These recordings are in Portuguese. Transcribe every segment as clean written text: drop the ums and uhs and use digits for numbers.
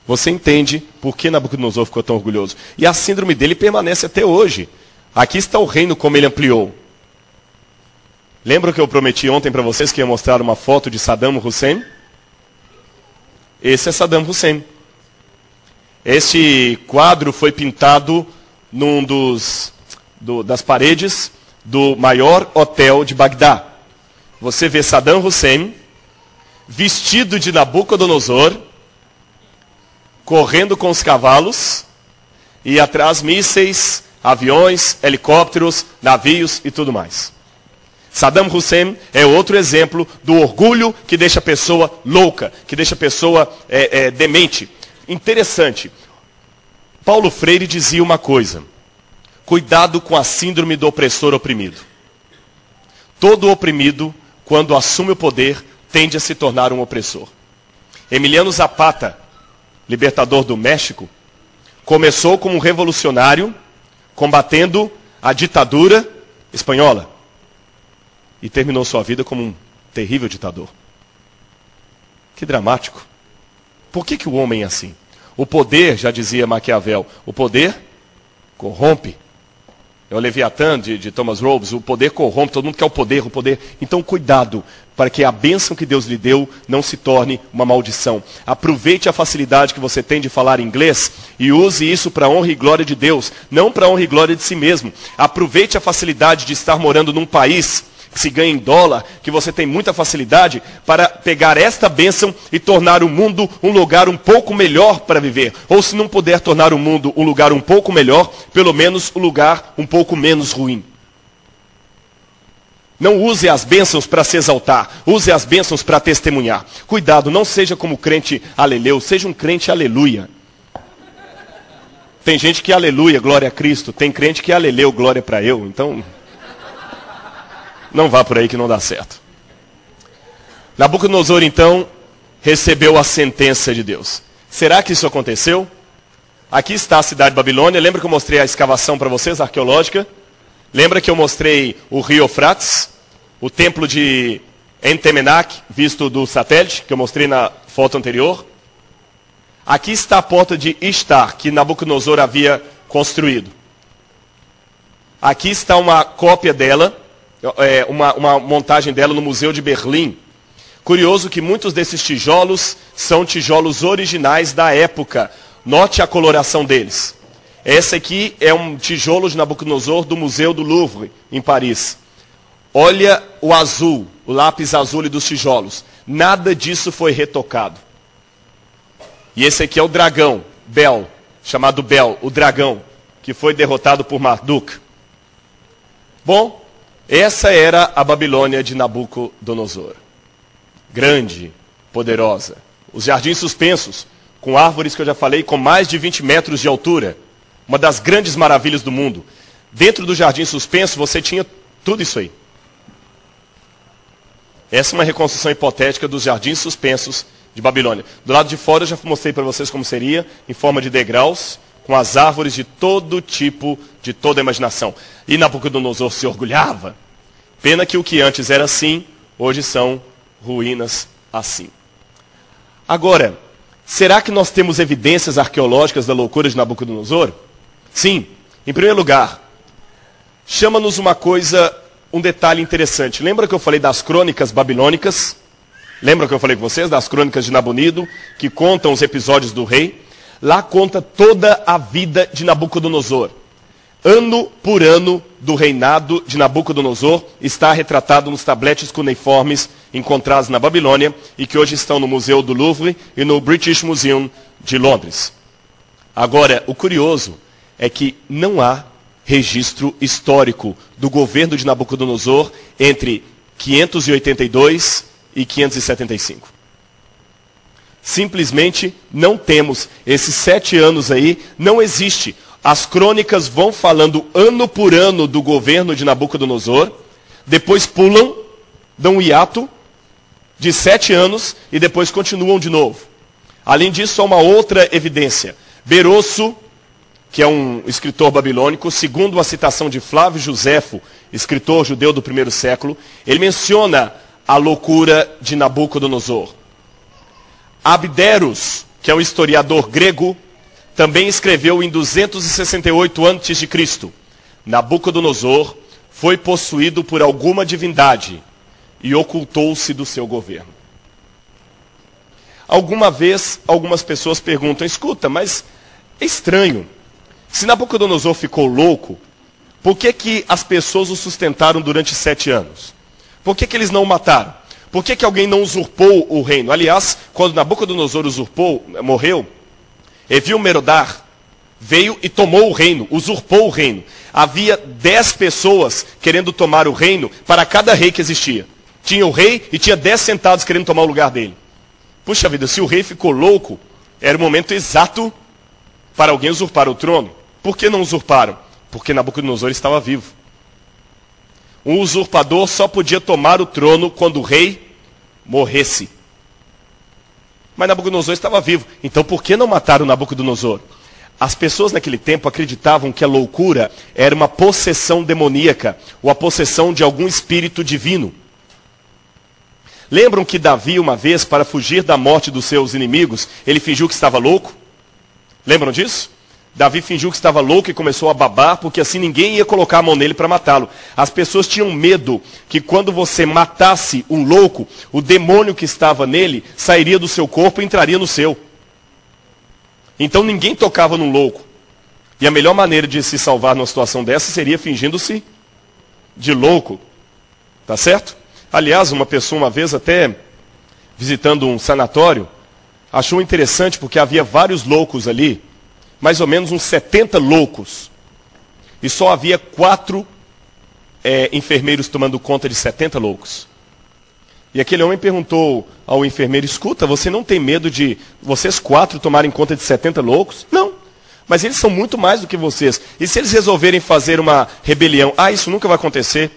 você entende por que Nabucodonosor ficou tão orgulhoso. E a síndrome dele permanece até hoje. Aqui está o reino como ele ampliou. Lembra que eu prometi ontem para vocês que ia mostrar uma foto de Saddam Hussein? Esse é Saddam Hussein. Este quadro foi pintado num das paredes do maior hotel de Bagdá. Você vê Saddam Hussein vestido de Nabucodonosor, correndo com os cavalos, e atrás mísseis, aviões, helicópteros, navios e tudo mais. Saddam Hussein é outro exemplo do orgulho que deixa a pessoa louca, que deixa a pessoa demente. Interessante. Paulo Freire dizia uma coisa: cuidado com a síndrome do opressor oprimido. Todo oprimido, quando assume o poder, tende a se tornar um opressor. Emiliano Zapata, libertador do México, começou como um revolucionário, combatendo a ditadura espanhola. E terminou sua vida como um terrível ditador. Que dramático. Por que o homem é assim? O poder, já dizia Maquiavel, o poder corrompe. É o Leviatã de Thomas Hobbes, o poder corrompe, todo mundo quer o poder. Então cuidado, para que a bênção que Deus lhe deu não se torne uma maldição. Aproveite a facilidade que você tem de falar inglês e use isso para a honra e glória de Deus, não para a honra e glória de si mesmo. Aproveite a facilidade de estar morando num país que se ganha em dólar, que você tem muita facilidade para pegar esta bênção e tornar o mundo um lugar um pouco melhor para viver. Ou se não puder tornar o mundo um lugar um pouco melhor, pelo menos um lugar um pouco menos ruim. Não use as bênçãos para se exaltar, use as bênçãos para testemunhar. Cuidado, não seja como crente aleleu, seja um crente aleluia. Tem gente que é aleluia, glória a Cristo, tem crente que é aleleu, glória para eu, então não vá por aí que não dá certo. Nabucodonosor, então, recebeu a sentença de Deus. Será que isso aconteceu? Aqui está a cidade de Babilônia. Lembra que eu mostrei a escavação para vocês, arqueológica? Lembra que eu mostrei o rio Eufrates? O templo de Entemenac, visto do satélite, que eu mostrei na foto anterior? Aqui está a porta de Ishtar, que Nabucodonosor havia construído. Aqui está uma cópia dela, uma montagem dela no Museu de Berlim. Curioso que muitos desses tijolos são tijolos originais da época. Note a coloração deles. Esse aqui é um tijolo de Nabucodonosor do Museu do Louvre, em Paris. Olha o azul, o lápis azul dos tijolos. Nada disso foi retocado. E esse aqui é o dragão, Bel, chamado Bel, o dragão, que foi derrotado por Marduk. Bom, essa era a Babilônia de Nabucodonosor. Grande, poderosa. Os jardins suspensos, com árvores que eu já falei, com mais de 20 metros de altura. Uma das grandes maravilhas do mundo. Dentro do jardim suspenso, você tinha tudo isso aí. Essa é uma reconstrução hipotética dos jardins suspensos de Babilônia. Do lado de fora, eu já mostrei para vocês como seria, em forma de degraus, com as árvores de todo tipo, de toda a imaginação. E Nabucodonosor se orgulhava. Pena que o que antes era assim, hoje são ruínas assim. Agora, será que nós temos evidências arqueológicas da loucura de Nabucodonosor? Sim. Em primeiro lugar, chama-nos uma coisa, um detalhe interessante. Lembra que eu falei das crônicas babilônicas? Lembra que eu falei com vocês das crônicas de Nabonido, que contam os episódios do rei? Lá conta toda a vida de Nabucodonosor. Ano por ano do reinado de Nabucodonosor está retratado nos tabletes cuneiformes encontrados na Babilônia e que hoje estão no Museu do Louvre e no British Museum de Londres. Agora, o curioso é que não há registro histórico do governo de Nabucodonosor entre 582 e 575. Simplesmente não temos. Esses 7 anos aí, não existe. As crônicas vão falando ano por ano do governo de Nabucodonosor, depois pulam, dão um hiato de 7 anos e depois continuam de novo. Além disso, há uma outra evidência. Berosso, que é um escritor babilônico, segundo a citação de Flávio Joséfo, escritor judeu do primeiro século, ele menciona a loucura de Nabucodonosor. Abderos, que é um historiador grego, também escreveu em 268 a.C. Nabucodonosor foi possuído por alguma divindade e ocultou-se do seu governo. Alguma vez, algumas pessoas perguntam, escuta, mas é estranho. Se Nabucodonosor ficou louco, por que as pessoas o sustentaram durante 7 anos? Por que eles não o mataram? Por que alguém não usurpou o reino? Aliás, quando Nabucodonosor morreu, Evil-Merodach veio e tomou o reino, usurpou o reino. Havia 10 pessoas querendo tomar o reino para cada rei que existia. Tinha o rei e tinha 10 sentados querendo tomar o lugar dele. Puxa vida, se o rei ficou louco, era o momento exato para alguém usurpar o trono. Por que não usurparam? Porque Nabucodonosor estava vivo. Um usurpador só podia tomar o trono quando o rei morresse. Mas Nabucodonosor estava vivo. Então por que não mataram Nabucodonosor? As pessoas naquele tempo acreditavam que a loucura era uma possessão demoníaca, ou a possessão de algum espírito divino. Lembram que Davi, uma vez, para fugir da morte dos seus inimigos, ele fingiu que estava louco? Lembram disso? Davi fingiu que estava louco e começou a babar, porque assim ninguém ia colocar a mão nele para matá-lo. As pessoas tinham medo que quando você matasse um louco, o demônio que estava nele sairia do seu corpo e entraria no seu. Então ninguém tocava num louco. E a melhor maneira de se salvar numa situação dessa seria fingindo-se de louco. Tá certo? Aliás, uma pessoa, uma vez até visitando um sanatório, achou interessante porque havia vários loucos ali, mais ou menos uns 70 loucos. E só havia 4 enfermeiros tomando conta de 70 loucos. E aquele homem perguntou ao enfermeiro, escuta, você não tem medo de vocês 4 tomarem conta de 70 loucos? Não, mas eles são muito mais do que vocês. E se eles resolverem fazer uma rebelião? Ah, isso nunca vai acontecer.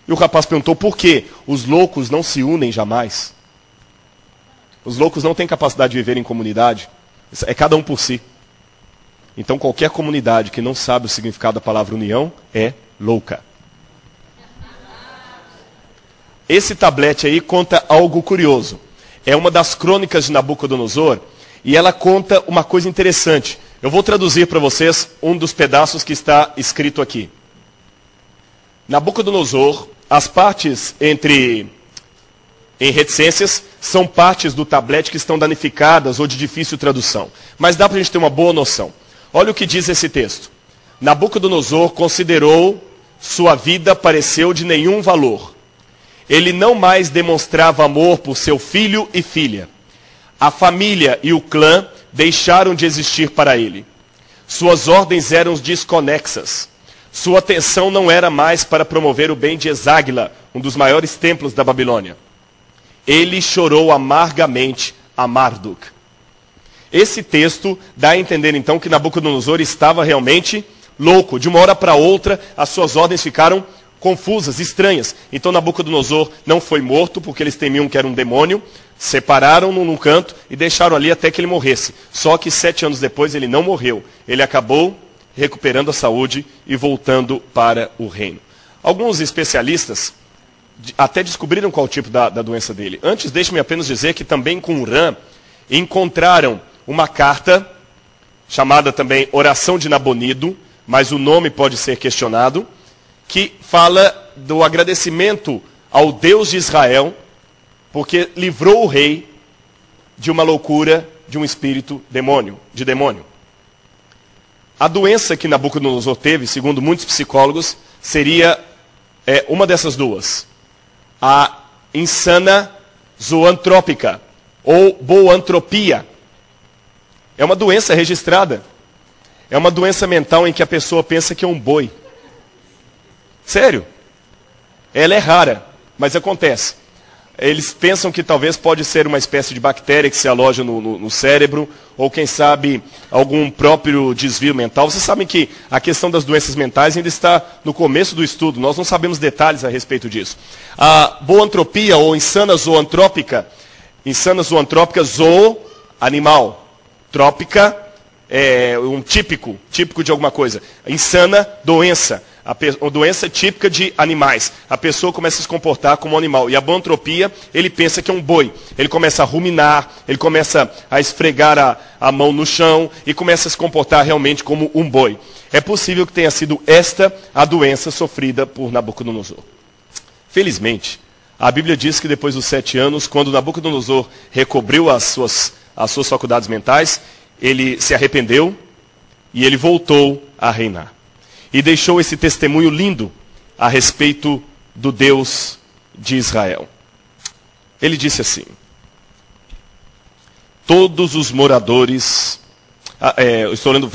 E o rapaz perguntou, por quê? Os loucos não se unem jamais. Os loucos não têm capacidade de viver em comunidade. É cada um por si. Então qualquer comunidade que não sabe o significado da palavra união é louca. Esse tablete aí conta algo curioso. É uma das crônicas de Nabucodonosor e ela conta uma coisa interessante. Eu vou traduzir para vocês um dos pedaços que está escrito aqui. Nabucodonosor, as partes em reticências, são partes do tablete que estão danificadas ou de difícil tradução. Mas dá para a gente ter uma boa noção. Olha o que diz esse texto. Nabucodonosor considerou sua vida pareceu de nenhum valor. Ele não mais demonstrava amor por seu filho e filha. A família e o clã deixaram de existir para ele. Suas ordens eram desconexas. Sua atenção não era mais para promover o bem de Eságila, um dos maiores templos da Babilônia. Ele chorou amargamente a Marduk. Esse texto dá a entender então que Nabucodonosor estava realmente louco. De uma hora para outra, as suas ordens ficaram confusas, estranhas. Então Nabucodonosor não foi morto, porque eles temiam que era um demônio, separaram-no num canto e deixaram ali até que ele morresse. Só que 7 anos depois ele não morreu. Ele acabou recuperando a saúde e voltando para o reino. Alguns especialistas até descobriram qual o tipo da doença dele. Antes, deixe-me apenas dizer que também com Uram encontraram uma carta, chamada também Oração de Nabonido, mas o nome pode ser questionado, que fala do agradecimento ao Deus de Israel, porque livrou o rei de uma loucura, de um espírito de demônio. A doença que Nabucodonosor teve, segundo muitos psicólogos, seria uma dessas duas. A insana zoantrópica, ou boantropia. É uma doença registrada. É uma doença mental em que a pessoa pensa que é um boi. Sério. Ela é rara, mas acontece. Eles pensam que talvez pode ser uma espécie de bactéria que se aloja no cérebro, ou quem sabe algum próprio desvio mental. Vocês sabem que a questão das doenças mentais ainda está no começo do estudo, nós não sabemos detalhes a respeito disso. A boantropia, ou insana zoantrópica, zoo, animal, trópica, um típico de alguma coisa. Insana, doença. Uma doença típica de animais. A pessoa começa a se comportar como um animal. E a boantropia, ele pensa que é um boi. Ele começa a ruminar, ele começa a esfregar a mão no chão e começa a se comportar realmente como um boi. É possível que tenha sido esta a doença sofrida por Nabucodonosor. Felizmente, a Bíblia diz que depois dos 7 anos, quando Nabucodonosor recobriu as suas faculdades mentais, ele se arrependeu e ele voltou a reinar. E deixou esse testemunho lindo a respeito do Deus de Israel. Ele disse assim: todos os moradores... eu estou lendo